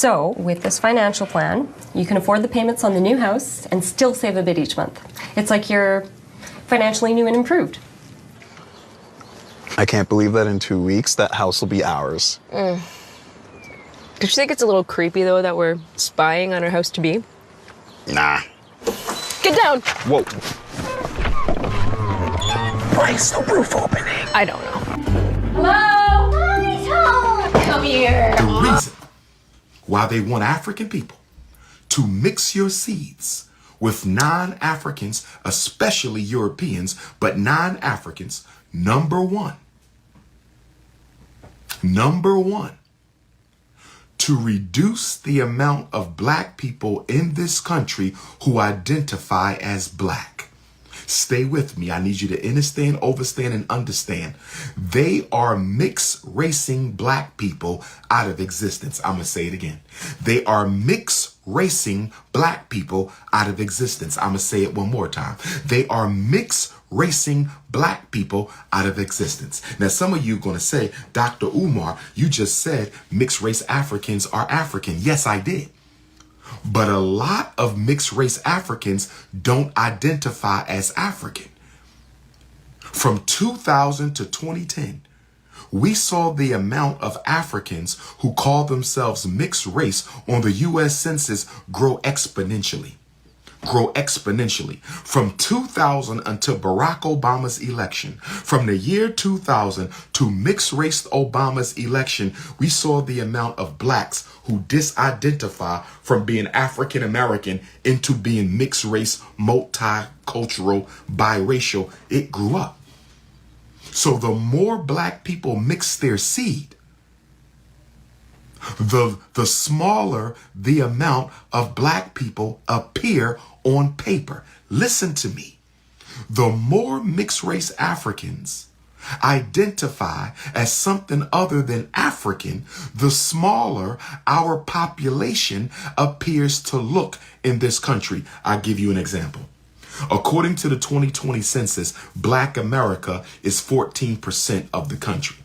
So with this financial plan, you can afford the payments on the new house and still save a bit each month. It's like you're financially new and improved. I can't believe that in 2 weeks, that house will be ours. Don't you think it's a little creepy, though, that we're spying on our house-to-be? Nah. Get down! Whoa. Why is the roof opening? I don't know. Hello? Mommy's home! Come here. The reason why they want African people to mix your seeds with non-Africans, especially Europeans, but non-Africans, number one, to reduce the amount of black people in this country who identify as black. Stay with me. I need you to understand, overstand, and understand. They are mixed racing black people out of existence. I'm going to say it again. They are mixed racing black people out of existence. I'm going to say it one more time. They are mixed racing black people out of existence. Now, some of you are going to say, Dr. Umar, you just said mixed race Africans are African. Yes, I did. But a lot of mixed race Africans don't identify as African. From 2000 to 2010, we saw the amount of Africans who call themselves mixed race on the U.S. Census grow exponentially. From 2000 until Barack Obama's election, from the year 2000 to mixed race Obama's election, we saw the amount of blacks who disidentify from being African American into being mixed race, multicultural, biracial. It grew up. So the more black people mix their seed, the smaller the amount of black people appear on paper. Listen to me. The more mixed race Africans identify as something other than African, the smaller our population appears to look in this country. I'll give you an example. According to the 2020 census, Black America is 14% of the country.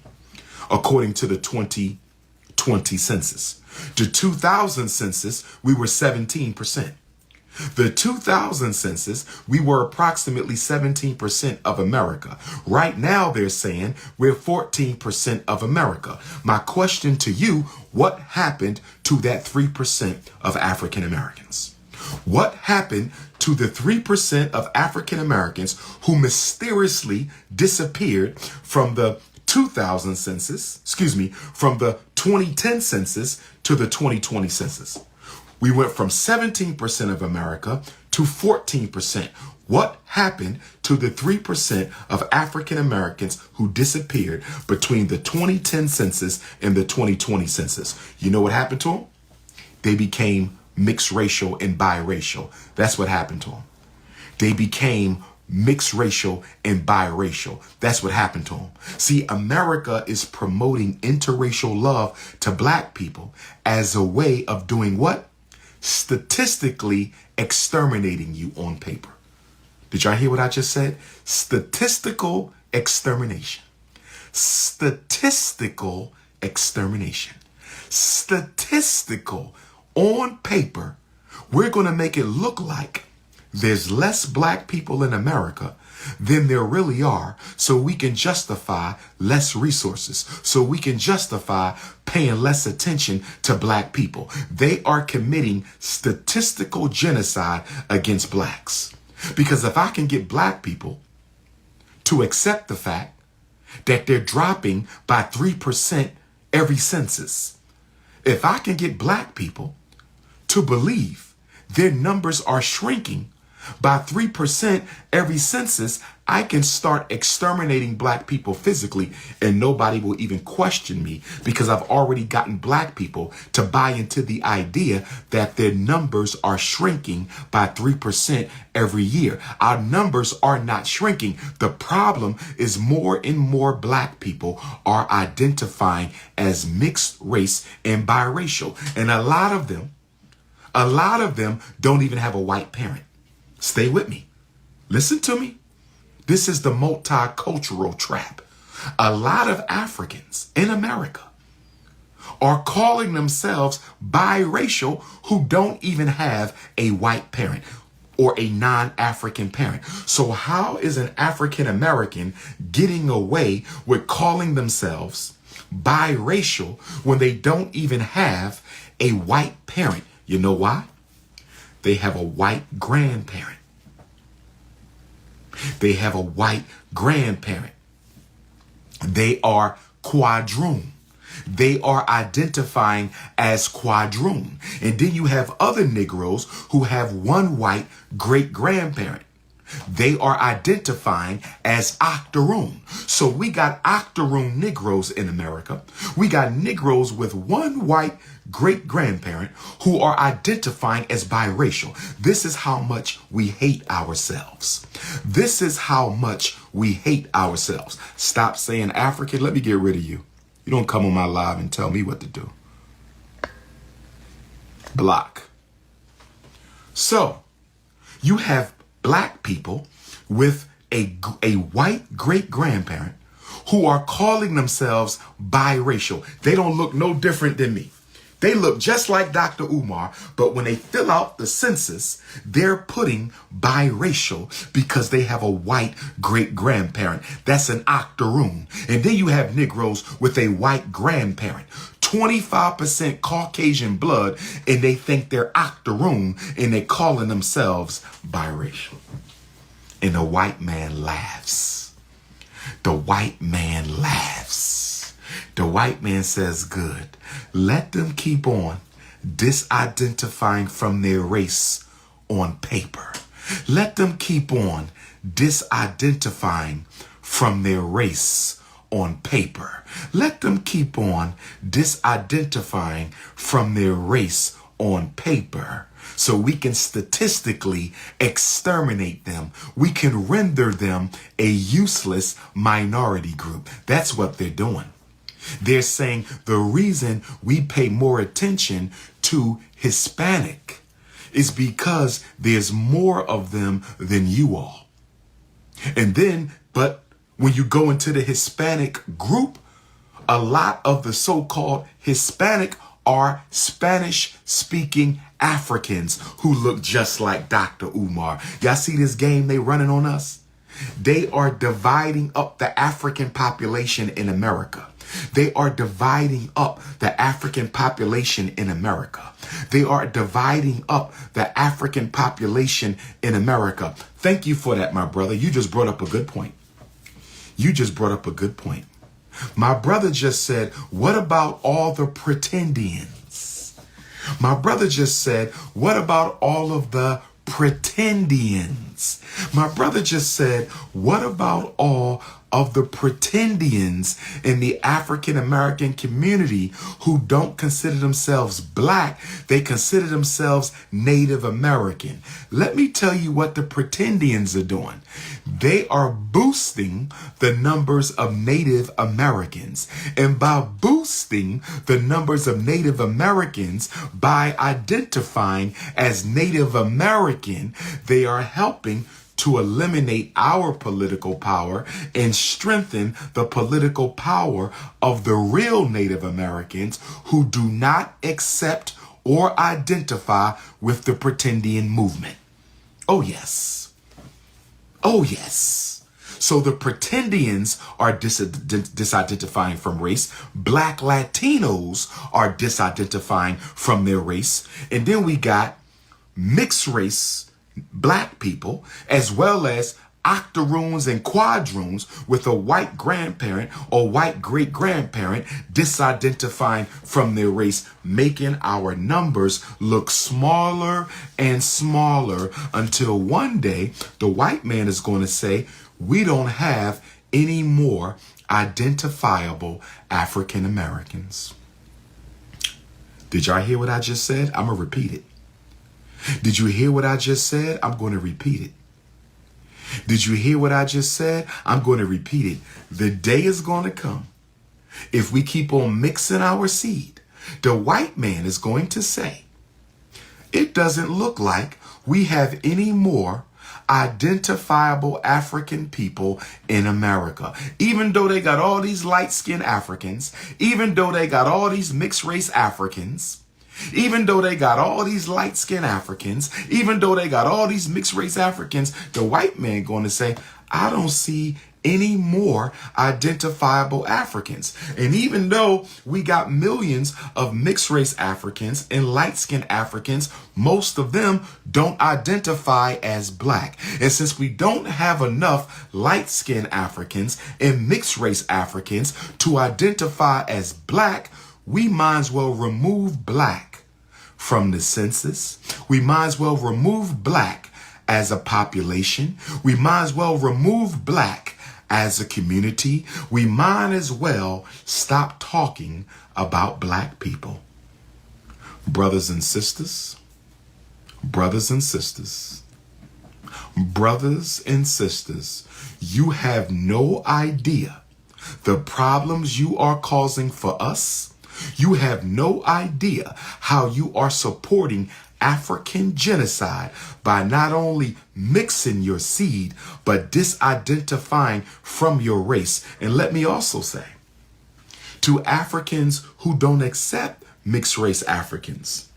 According to the 2020 census. The 2000 census, we were 17%. The 2000 census, we were approximately 17% of America. Right now, they're saying we're 14% of America. My question to you, what happened to that 3% of African Americans? What happened to the 3% of African Americans who mysteriously disappeared from the 2000 census, from the 2010 census to the 2020 census? We went from 17% of America to 14%. What happened to the 3% of African Americans who disappeared between the 2010 census and the 2020 census? You know what happened to them? They became mixed racial and biracial. That's what happened to them. They became mixed racial and biracial. That's what happened to them. See, America is promoting interracial love to black people as a way of doing what? Statistically exterminating you on paper. Did y'all hear what I just said? Statistical extermination. Statistical extermination. Statistical. On paper, we're going to make it look like there's less black people in America than there really are, so we can justify less resources, so we can justify paying less attention to black people. They are committing statistical genocide against blacks. Because if I can get black people to accept the fact that they're dropping by 3% every census, if I can get black people to believe their numbers are shrinking by 3% every census, I can start exterminating black people physically and nobody will even question me because I've already gotten black people to buy into the idea that their numbers are shrinking by 3% every year. Our numbers are not shrinking. The problem is more and more black people are identifying as mixed race and biracial. And a lot of them don't even have a white parent. Stay with me. Listen to me. This is the multicultural trap. A lot of Africans in America are calling themselves biracial who don't even have a white parent or a non-African parent. So how is an African American getting away with calling themselves biracial when they don't even have a white parent? You know why? They have a white grandparent. They have a white grandparent. They are quadroon. They are identifying as quadroon. And then you have other Negroes who have one white great-grandparent. They are identifying as octoroon. So we got octoroon Negroes in America. We got Negroes with one white great-grandparent who are identifying as biracial. This is how much we hate ourselves. This is how much we hate ourselves. Stop saying African. Let me get rid of you. You don't come on my live and tell me what to do. Block. So you have black people with a white great-grandparent who are calling themselves biracial. They don't look no different than me. They look just like Dr. Umar, but when they fill out the census, they're putting biracial because they have a white great-grandparent. That's an octoroon. And then you have Negroes with a white grandparent. 25% Caucasian blood, and they think they're octoroon, and they're calling themselves biracial. And the white man laughs. The white man laughs. The white man says, good. Let them keep on disidentifying from their race on paper. Let them keep on disidentifying from their race on paper. Let them keep on disidentifying from their race on paper. So we can statistically exterminate them. We can render them a useless minority group. That's what they're doing. They're saying the reason we pay more attention to Hispanic is because there's more of them than you all. And then, but when you go into the Hispanic group, a lot of the so-called Hispanic are Spanish-speaking Africans who look just like Dr. Umar. Y'all see this game they running on us? They are dividing up the African population in America. They are dividing up the African population in America. They are dividing up the African population in America. Thank you for that, my brother. You just brought up a good point. You just brought up a good point. My brother just said, what about all the pretendians? My brother just said, what about all of the pretendians? My brother just said, what about all of the pretendians in the African American community who don't consider themselves black? They consider themselves Native American. Let me tell you what the pretendians are doing. They are boosting the numbers of Native Americans. And by boosting the numbers of Native Americans by identifying as Native American, they are helping to eliminate our political power and strengthen the political power of the real Native Americans who do not accept or identify with the pretendian movement. Oh, yes. Oh, yes. So the pretendians are disidentifying from race. Black Latinos are disidentifying from their race. And then we got mixed race black people, as well as octoroons and quadroons with a white grandparent or white great-grandparent disidentifying from their race, making our numbers look smaller and smaller until one day the white man is going to say, we don't have any more identifiable African Americans. Did y'all hear what I just said? I'm going to repeat it. Did you hear what I just said? I'm going to repeat it. Did you hear what I just said? I'm going to repeat it. The day is going to come. If we keep on mixing our seed, the white man is going to say, it doesn't look like we have any more identifiable African people in America. Even though they got all these light-skinned Africans, even though they got all these mixed-race Africans, even though they got all these light-skinned Africans, even though they got all these mixed-race Africans, the white man going to say, I don't see any more identifiable Africans. And even though we got millions of mixed race Africans and light-skinned Africans, most of them don't identify as black. And since we don't have enough light-skinned Africans and mixed race Africans to identify as black, we might as well remove black from the census. We might as well remove black as a population. We might as well remove black as a community. We might as well stop talking about black people. Brothers and sisters, brothers and sisters, brothers and sisters, you have no idea the problems you are causing for us. You have no idea how you are supporting African genocide by not only mixing your seed, but disidentifying from your race. And let me also say, to Africans who don't accept mixed race Africans,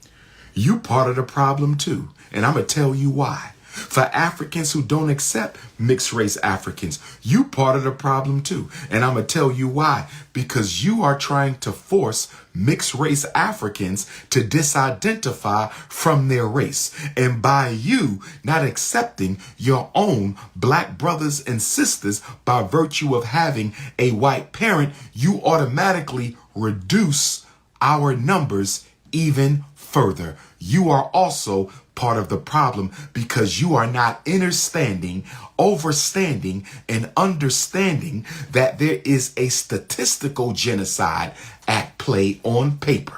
you part of the problem too. And I'm going to tell you why. For Africans who don't accept mixed race Africans, you part of the problem too. And I'm going to tell you why. Because you are trying to force mixed race Africans to disidentify from their race. And by you not accepting your own black brothers and sisters by virtue of having a white parent, you automatically reduce our numbers even further. You are also part of the problem because you are not understanding and understanding that there is a statistical genocide at play on paper.